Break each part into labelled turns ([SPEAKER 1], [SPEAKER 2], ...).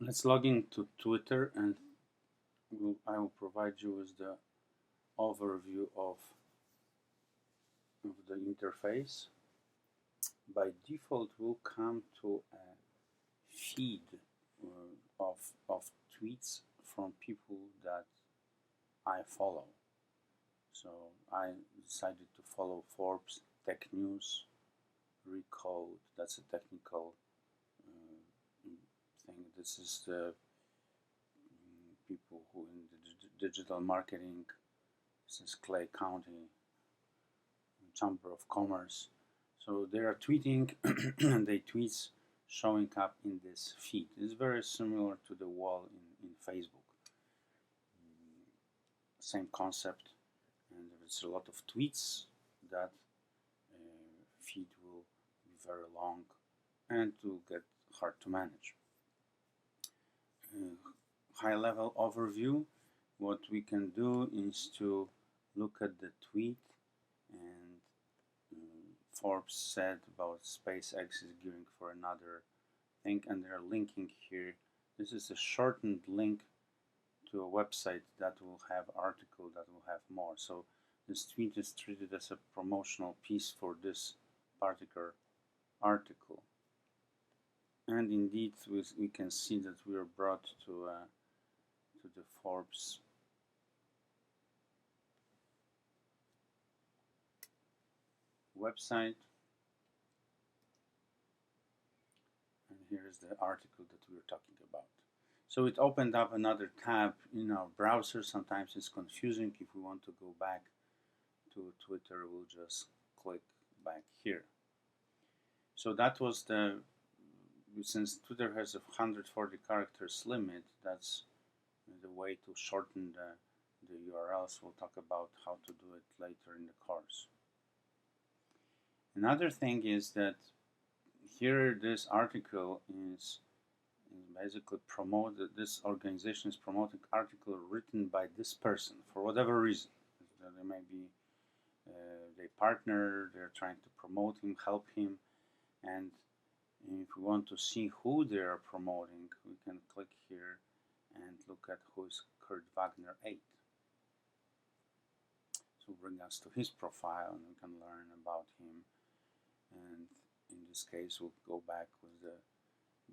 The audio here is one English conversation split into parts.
[SPEAKER 1] Let's log into Twitter and I will provide you with the overview of the interface. By default, we'll come to a feed of tweets from people that I follow. So I decided to follow Forbes, Tech News, Recode. That's a technical thing. This is the people who in the digital marketing. This is Clay County Chamber of Commerce. So they are tweeting and they tweets showing up in this feed. It's very similar to the wall in Facebook. Same concept, and there's a lot of tweets. That feed will be very long and will get hard to manage. High level overview. What we can do is to look at the tweet, and Forbes said about SpaceX is gearing for another thing, and they're linking here. This is a shortened link to a website that will have article that will have more. So this tweet is treated as a promotional piece for this particular article. And indeed, we can see that we are brought to the Forbes website. And here is the article that we are talking about. So it opened up another tab in our browser. Sometimes it's confusing. If we want to go back to Twitter, we'll just click back here. So that was since Twitter has a 140 characters limit, that's the way to shorten the URLs. We'll talk about how to do it later in the course. Another thing is that here this article is basically promoted. This organization is promoting article written by this person for whatever reason. They may be they partner, they're trying to promote him, help him, and if we want to see who they are promoting, we can click here and look at who is Kurt Wagner 8. So bring us to his profile and we can learn about him. And in this case, we'll go back with the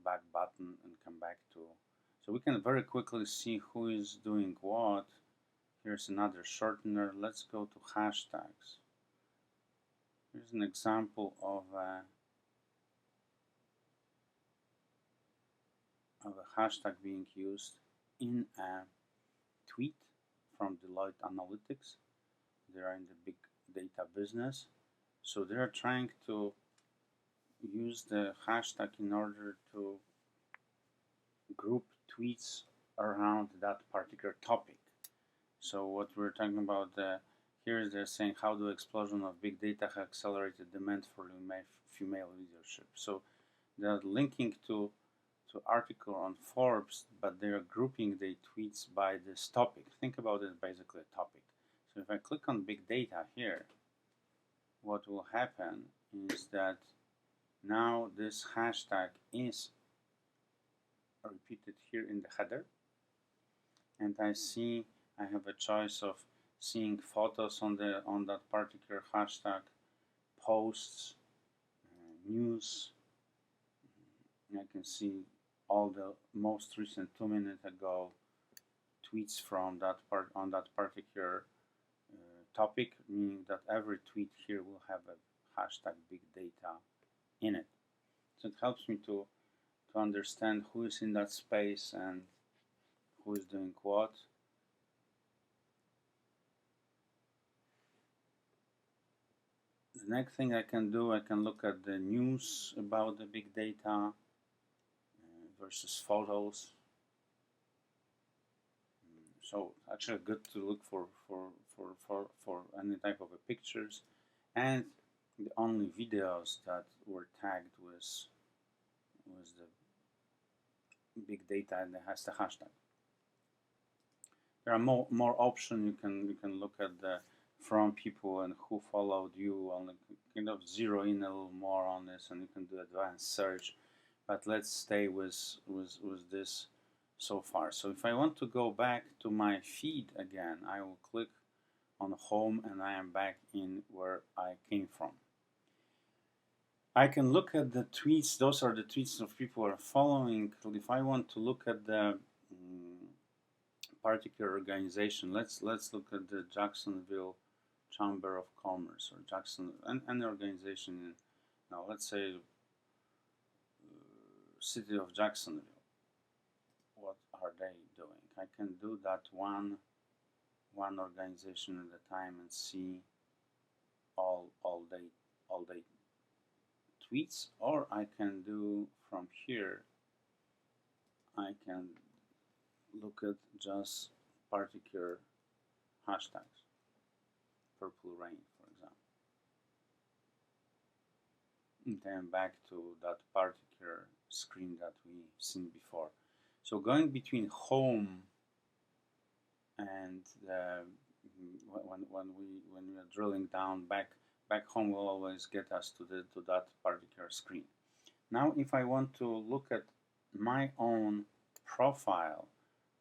[SPEAKER 1] back button and come back to. So we can very quickly see who is doing what. Here's another shortener. Let's go to hashtags. Here's an example of a hashtag being used in a tweet from Deloitte Analytics. They are in the big data business, so they are trying to use the hashtag in order to group tweets around that particular topic. So what we're talking about here is they're saying how the explosion of big data has accelerated demand for female leadership. So they're linking to article on Forbes, but they are grouping the tweets by this topic. Think about it, basically a topic. So if I click on big data here, what will happen is that now this hashtag is repeated here in the header, and I see I have a choice of seeing photos on that particular hashtag, posts, news. I can see all the most recent 2 minutes ago tweets from that part on that particular topic, meaning that every tweet here will have a hashtag big data in it. So it helps me to understand who is in that space and who is doing what. The next thing I can do, I can look at the news about the big data versus photos. So actually good to look for any type of pictures, and the only videos that were tagged was the big data and has the hashtag. There are more options. You can look at the from people and who followed you, and kind of zero in a little more on this, and you can do advanced search. But let's stay with this so far. So if I want to go back to my feed again, I will click on home and I am back in where I came from. I can look at the tweets. Those are the tweets of people who are following. If I want to look at the particular organization, let's look at the Jacksonville Chamber of Commerce or Jackson and an organization in, now let's say city of Jacksonville. What are they doing? I can do that one organization at a time and see all day tweets, or I can do from here. I can look at just particular hashtags, purple rain, for example. And then back to that particular screen that we've seen before. So going between home and when we are drilling down back home will always get us to that particular screen. Now if I want to look at my own profile,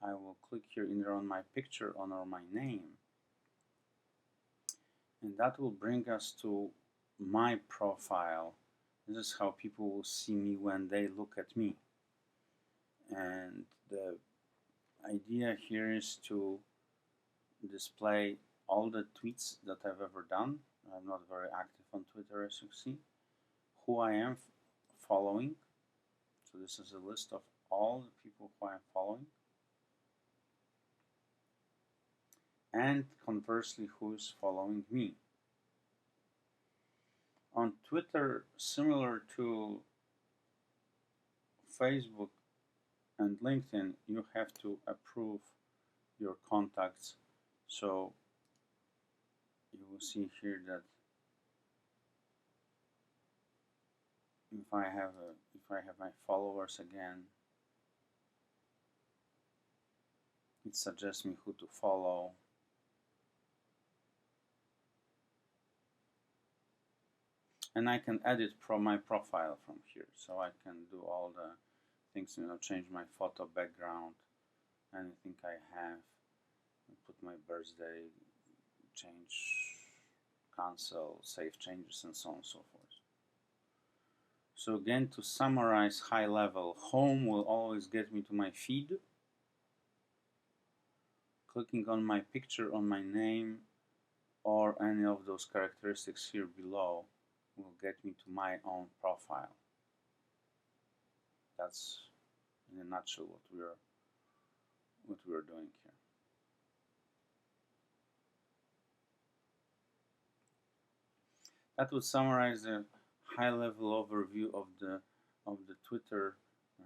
[SPEAKER 1] I will click here either on my picture or my name, and that will bring us to my profile. This is how people will see me when they look at me. And the idea here is to display all the tweets that I've ever done. I'm not very active on Twitter, as you see. Who I am following. So this is a list of all the people who I am following. And conversely, who is following me. On Twitter, similar to Facebook and LinkedIn, you have to approve your contacts. So you will see here that if I have my followers again, it suggests me who to follow. And I can edit my profile from here, so I can do all the things, change my photo background, anything I have, put my birthday, change, cancel, save changes, and so on and so forth. So again, to summarize high level, home will always get me to my feed. Clicking on my picture, on my name, or any of those characteristics here below will get me to my own profile. That's in a nutshell what we are doing here. That would summarize the high-level overview of the Twitter